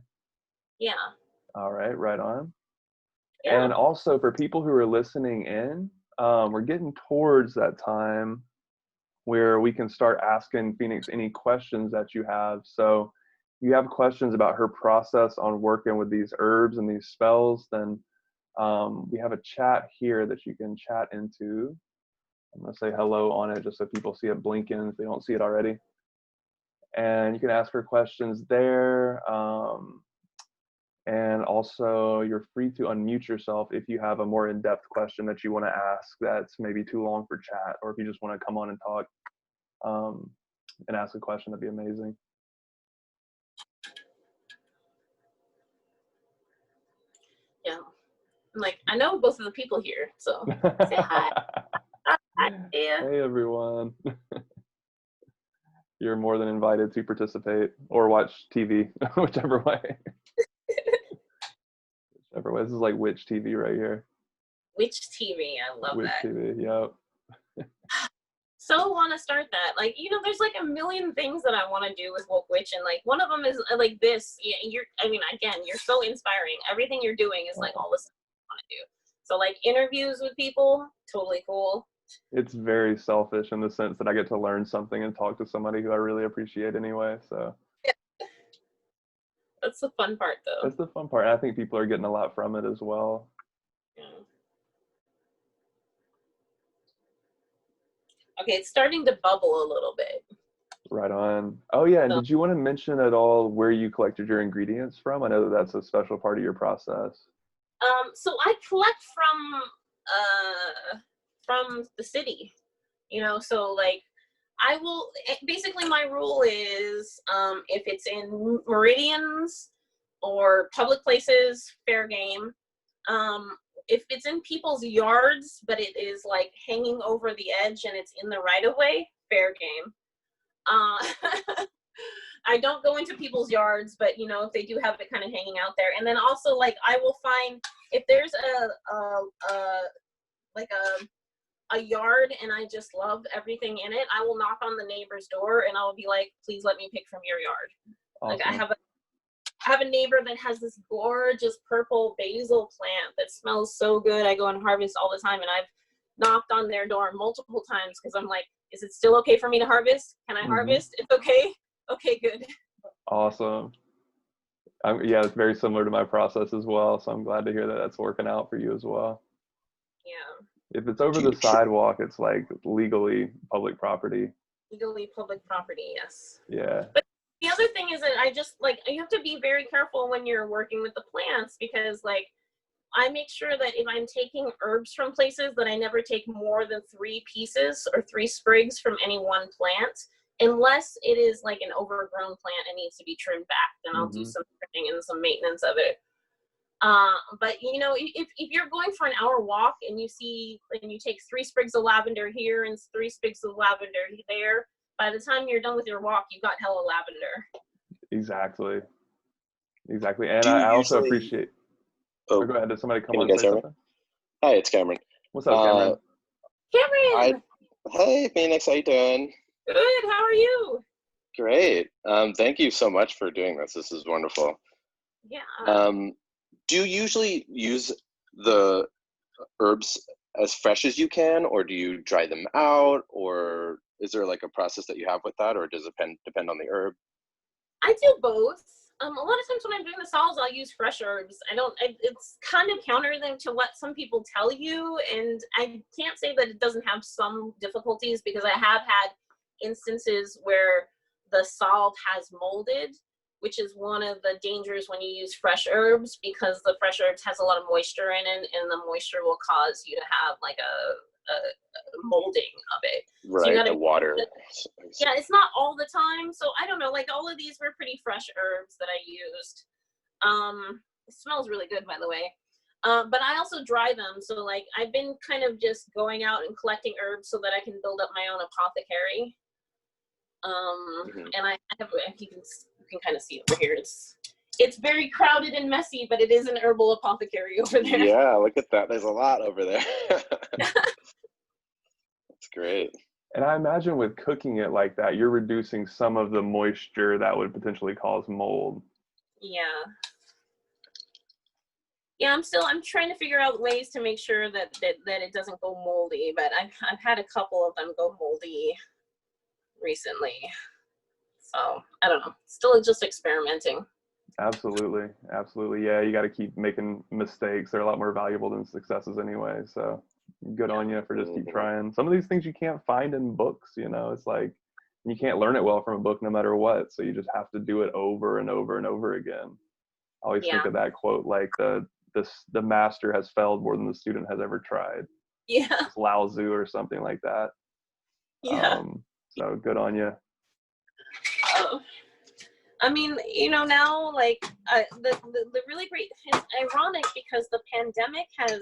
Yeah. All right, right on. Yeah. And also for people who are listening in, we're getting towards that time where we can start asking Phoenix any questions that you have. So if you have questions about her process on working with these herbs and these spells, then we have a chat here that you can chat into. I'm going to say hello on it just so people see it blinking if they don't see it already. And you can ask her questions there. And also you're free to unmute yourself if you have a more in-depth question that you want to ask that's maybe too long for chat, or if you just want to come on and talk and ask a question, that'd be amazing. Yeah. I'm like, I know both of the people here, so say hi. Hi. Hey everyone. You're more than invited to participate or watch TV, whichever way. Whichever way. This is like Witch TV right here. Witch TV, I love Witch that. TV, yep. So want to start that. Like, you know, there's like a million things that I want to do with WokeWitch, and like one of them is like this. I mean, again, you're so inspiring. Everything you're doing is like all the stuff I want to do. So like interviews with people, totally cool. It's very selfish in the sense that I get to learn something and talk to somebody who I really appreciate anyway. So that's the fun part, though. That's the fun part. I think people are getting a lot from it as well. Yeah. Okay, it's starting to bubble a little bit. Right on. Oh yeah, and did you want to mention at all where you collected your ingredients from? I know that that's a special part of your process. So I collect from the city, you know, so like I will, basically my rule is if it's in meridians or public places, fair game. If it's in people's yards, but it is like hanging over the edge and it's in the right of way, fair game. I don't go into people's yards, but you know, if they do have it kind of hanging out there. And then also like I will find if there's a yard and I just love everything in it, I will knock on the neighbor's door and I'll be like, please let me pick from your yard. Awesome. Like I have a neighbor that has this gorgeous purple basil plant that smells so good. I go and harvest all the time, and I've knocked on their door multiple times because I'm like, is it still okay for me to harvest? Can I harvest? It's okay. Okay, good. Awesome. Yeah, it's very similar to my process as well. So I'm glad to hear that that's working out for you as well. Yeah. If it's over the sidewalk, it's like legally public property. Legally public property, yes. Yeah. But the other thing is that I just like, you have to be very careful when you're working with the plants, because like I make sure that if I'm taking herbs from places, that I never take more than 3 pieces or 3 sprigs from any one plant, unless it is like an overgrown plant and needs to be trimmed back. Then I'll do some trimming and some maintenance of it. But you know, if you're going for an hour walk and you take 3 sprigs of lavender here and 3 sprigs of lavender there, by the time you're done with your walk, you've got hella lavender. Exactly. And I also appreciate. Oh, go ahead. Did somebody come on and say something? Hi, it's Cameron. What's up, Cameron? Cameron! Hey, Phoenix, how you doing? Good, how are you? Great. Thank you so much for doing this. This is wonderful. Yeah. Do you usually use the herbs as fresh as you can, or do you dry them out, or is there like a process that you have with that, or does it depend on the herb? I do both. A lot of times when I'm doing the salves, I'll use fresh herbs. It's kind of counter to what some people tell you, and I can't say that it doesn't have some difficulties, because I have had instances where the salve has molded, which is one of the dangers when you use fresh herbs, because the fresh herbs has a lot of moisture in it, and the moisture will cause you to have like a molding of it. Right, so the water. Yeah, it's not all the time. So I don't know, like all of these were pretty fresh herbs that I used. It smells really good, by the way. But I also dry them. So like I've been kind of just going out and collecting herbs so that I can build up my own apothecary. And I have, you can kind of see over here. It's very crowded and messy, but it is an herbal apothecary over there. Yeah, look at that. There's a lot over there. That's great. And I imagine with cooking it like that, you're reducing some of the moisture that would potentially cause mold. Yeah. Yeah, I'm trying to figure out ways to make sure that it doesn't go moldy, but I've had a couple of them go moldy recently. So I don't know. Still just experimenting. Absolutely. Yeah, you got to keep making mistakes. They're a lot more valuable than successes anyway. So good on you for just keep trying. Some of these things you can't find in books, you know, it's like you can't learn it well from a book no matter what. So you just have to do it over and over and over again. I always think of that quote, like the master has failed more than the student has ever tried. Yeah. It's Lao Tzu or something like that. Yeah. So good on you. I mean, you know, now like the really great, it's ironic because the pandemic has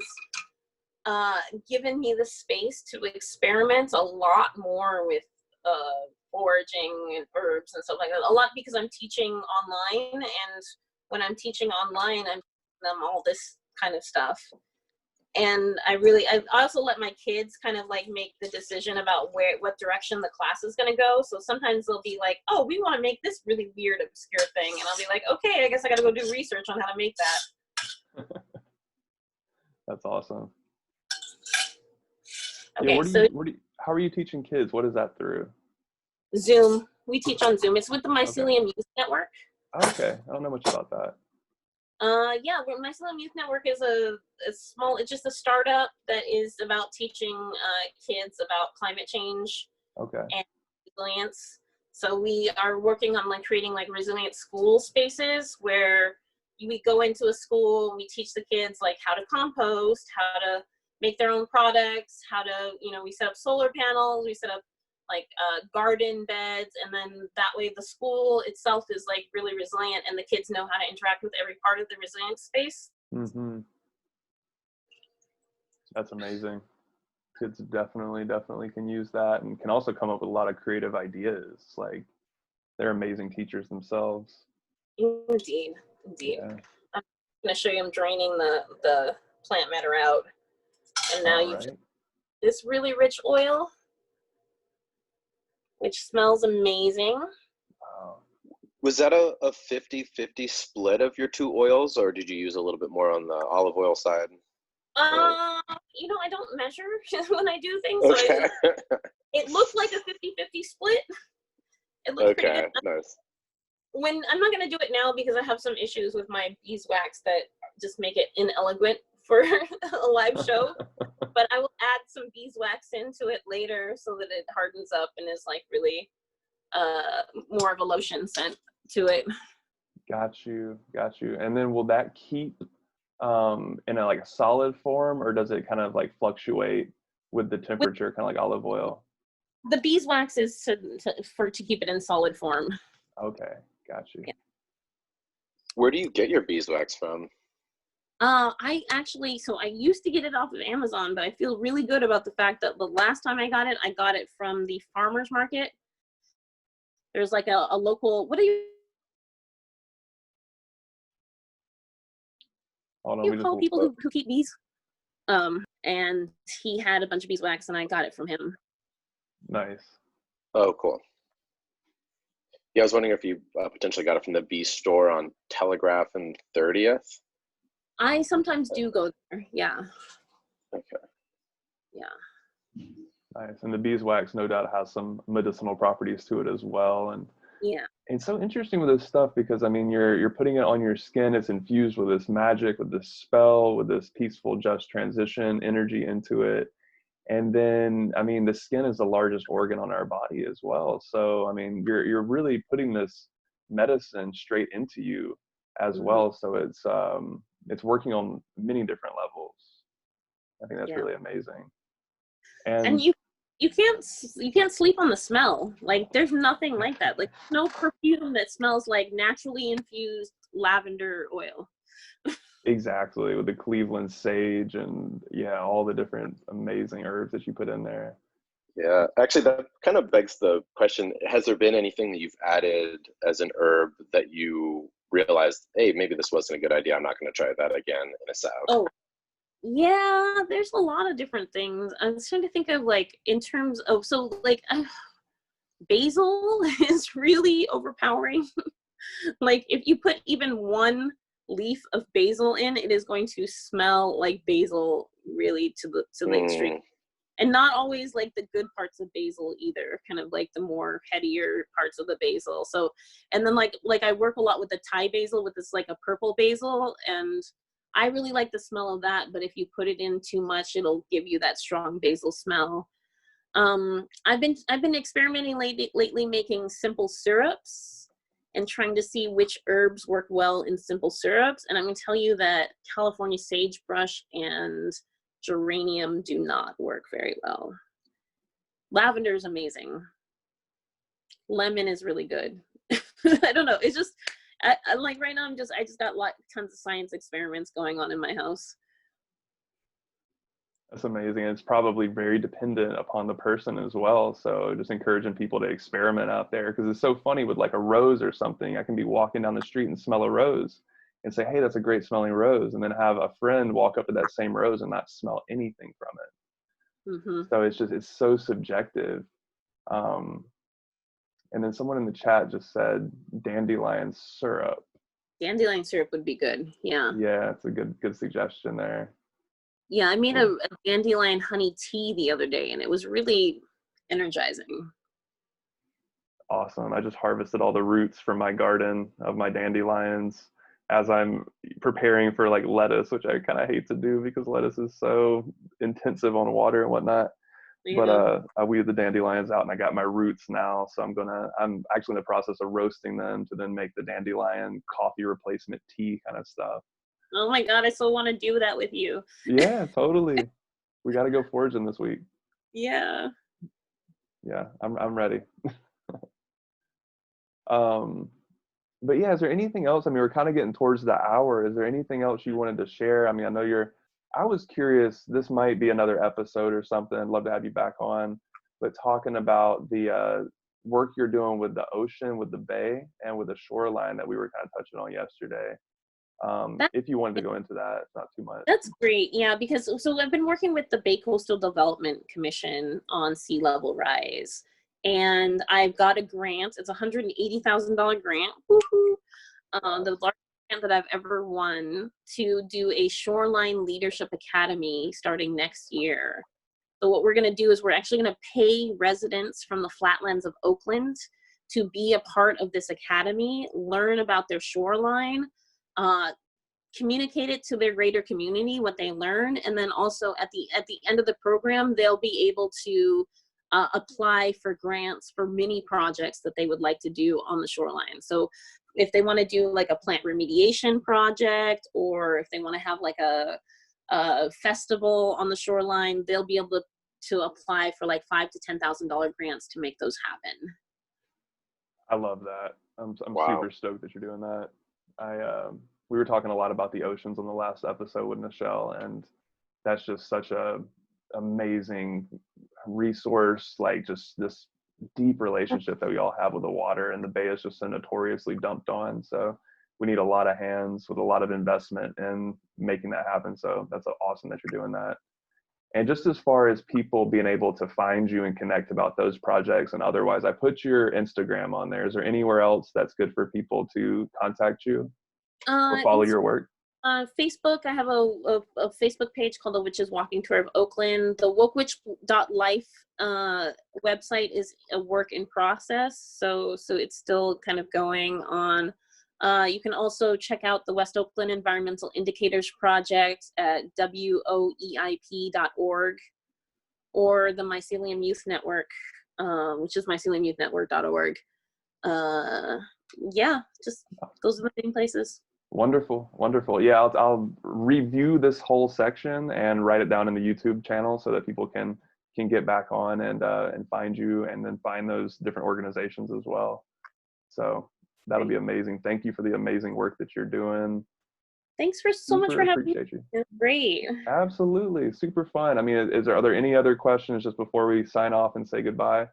given me the space to experiment a lot more with foraging and herbs and stuff like that. A lot because I'm teaching online, and when I'm teaching online, I'm teaching them all this kind of stuff. And I also let my kids kind of like make the decision about what direction the class is going to go. So sometimes they'll be like, oh, we want to make this really weird, obscure thing. And I'll be like, okay, I guess I got to go do research on how to make that. That's awesome. Okay, yeah, how are you teaching kids? What is that through? Zoom. We teach on Zoom. It's with the Mycelium Youth Network. Okay, I don't know much about that. Yeah, Mycelium Youth Network is it's just a startup that is about teaching kids about climate change and resilience. So we are working on like creating like resilient school spaces where we go into a school and we teach the kids like how to compost, how to make their own products, how to, you know, we set up solar panels, we set up like garden beds, and then that way the school itself is like really resilient and the kids know how to interact with every part of the resilient space. That's amazing. Kids definitely can use that and can also come up with a lot of creative ideas. Like they're amazing teachers themselves. Indeed. Yeah. I'm going to show you, I'm draining the plant matter out, and now this really rich oil, which smells amazing. Wow. Was that a 50-50 split of your two oils, or did you use a little bit more on the olive oil side? You know, I don't measure when I do things, so Okay. it looked like a 50-50 split. It looks pretty Okay, good. nice. When I'm not going to do it now because I have some issues with my beeswax that just make it inelegant for a live show, but I will add some beeswax into it later so that it hardens up and is like really more of a lotion scent to it. Got you. And then will that keep in a like a solid form, or does it kind of like fluctuate with the temperature, kind of like olive oil? The beeswax is to keep it in solid form. Okay, got you. Yeah. Where do you get your beeswax from? I used to get it off of Amazon, but I feel really good about the fact that the last time I got it from the farmer's market. There's like a local, what do you call people who keep bees? And he had a bunch of beeswax and I got it from him. Nice. Oh, cool. Yeah, I was wondering if you potentially got it from the bee store on Telegraph and 30th. I sometimes do go there. Yeah. Okay. Yeah. Nice. And the beeswax no doubt has some medicinal properties to it as well. And yeah. it's so interesting with this stuff because I mean you're putting it on your skin, it's infused with this magic, with this spell, with this peaceful just transition energy into it. And then I mean the skin is the largest organ on our body as well. So I mean you're really putting this medicine straight into you as well. So it's working on many different levels. I think that's really amazing. And you can't sleep on the smell. Like there's nothing like that. Like no perfume that smells like naturally infused lavender oil. Exactly, with the Cleveland sage and all the different amazing herbs that you put in there. Yeah, actually that kind of begs the question, has there been anything that you've added as an herb that you realized, hey, maybe this wasn't a good idea, I'm not going to try that again in a salve? Oh, yeah, there's a lot of different things. I'm trying to think of like in terms of, basil is really overpowering. Like if you put even one leaf of basil in, it is going to smell like basil really to the extreme. And not always like the good parts of basil either, kind of like the more headier parts of the basil. So, and then like I work a lot with the Thai basil, with this like a purple basil, and I really like the smell of that, but if you put it in too much, it'll give you that strong basil smell. I've been experimenting lately making simple syrups and trying to see which herbs work well in simple syrups. And I'm going to tell you that California sagebrush and geranium do not work very well. Lavender is amazing. Lemon is really good. I don't know. It's just, I like right now, I just got tons of science experiments going on in my house. That's amazing. It's probably very dependent upon the person as well. So just encouraging people to experiment out there, because it's so funny with like a rose or something. I can be walking down the street and smell a rose and say, hey, that's a great smelling rose. And then have a friend walk up to that same rose and not smell anything from it. So it's so subjective. And then someone in the chat just said dandelion syrup. Dandelion syrup would be good. Yeah. Yeah, it's a good suggestion there. Yeah, I made a dandelion honey tea the other day, and it was really energizing. Awesome. I just harvested all the roots from my garden of my dandelions as I'm preparing for like lettuce, which I kind of hate to do because lettuce is so intensive on water and whatnot. Yeah. But I weeded the dandelions out and I got my roots now. So I'm actually in the process of roasting them to then make the dandelion coffee replacement tea kind of stuff. Oh my God, I still want to do that with you. Yeah, totally. We got to go foraging this week. Yeah. Yeah, I'm ready. But yeah, is there anything else? I mean, we're kind of getting towards the hour. Is there anything else you wanted to share? I mean, I was curious, this might be another episode or something. I'd love to have you back on, but talking about the work you're doing with the ocean, with the bay, and with the shoreline that we were kind of touching on yesterday. If you wanted to go into that, it's not too much. That's great. Yeah, because so I've been working with the Bay Coastal Development Commission on sea level rise, and I've got a grant. It's a $180,000 grant. Woo-hoo. The largest grant that I've ever won to do a shoreline leadership academy starting next year. So what we're going to do is we're actually going to pay residents from the flatlands of Oakland to be a part of this academy, learn about their shoreline, communicate it to their greater community, what they learn, and then also at the end of the program, they'll be able to apply for grants for mini projects that they would like to do on the shoreline. So if they want to do like a plant remediation project, or if they want to have like a festival on the shoreline, they'll be able to apply for like $5,000 to $10,000 grants to make those happen. I love that. I'm Wow. super stoked that you're doing that. We were talking a lot about the oceans on the last episode with Michelle, and that's just such a amazing resource, like just this deep relationship that we all have with the water, and the bay is just so notoriously dumped on. So we need a lot of hands with a lot of investment in making that happen. So that's awesome that you're doing that. And just as far as people being able to find you and connect about those projects and otherwise, I put your Instagram on there. Is there anywhere else that's good for people to contact you or follow your work? Facebook, I have a Facebook page called The Witch's Walking Tour of Oakland. The WokeWitch.life website is a work in process, so it's still kind of going on. You can also check out the West Oakland Environmental Indicators Project at WOEIP.org, or the Mycelium Youth Network, which is myceliumyouthnetwork.org. Yeah, just those are the main places. Wonderful, wonderful. Yeah, I'll review this whole section and write it down in the YouTube channel so that people can get back on and find you, and then find those different organizations as well. So that'll be amazing. Thank you for the amazing work that you're doing. Thanks so much for having me. Appreciate you. It's great. Absolutely, super fun. I mean, are there any other questions just before we sign off and say goodbye?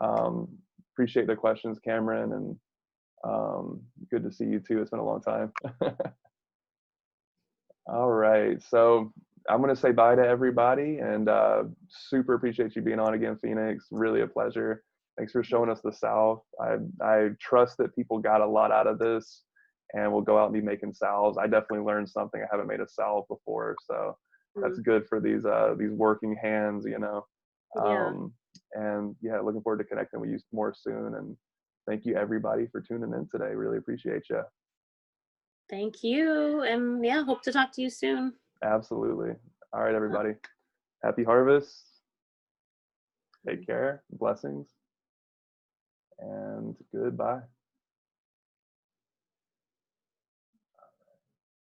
Appreciate the questions, Cameron, and good to see you too. It's been a long time. All right, so I'm going to say bye to everybody, and super appreciate you being on again, Phoenix. Really a pleasure. Thanks for showing us the South. I trust that people got a lot out of this, and we'll go out and be making salves. I definitely learned something. I haven't made a salve before, so that's good for these working hands, you know. And yeah, looking forward to connecting with you more soon. And thank you everybody for tuning in today. Really appreciate you. Thank you, and yeah, hope to talk to you soon. Absolutely. All right, everybody. Happy harvest. Take care. Blessings. And goodbye.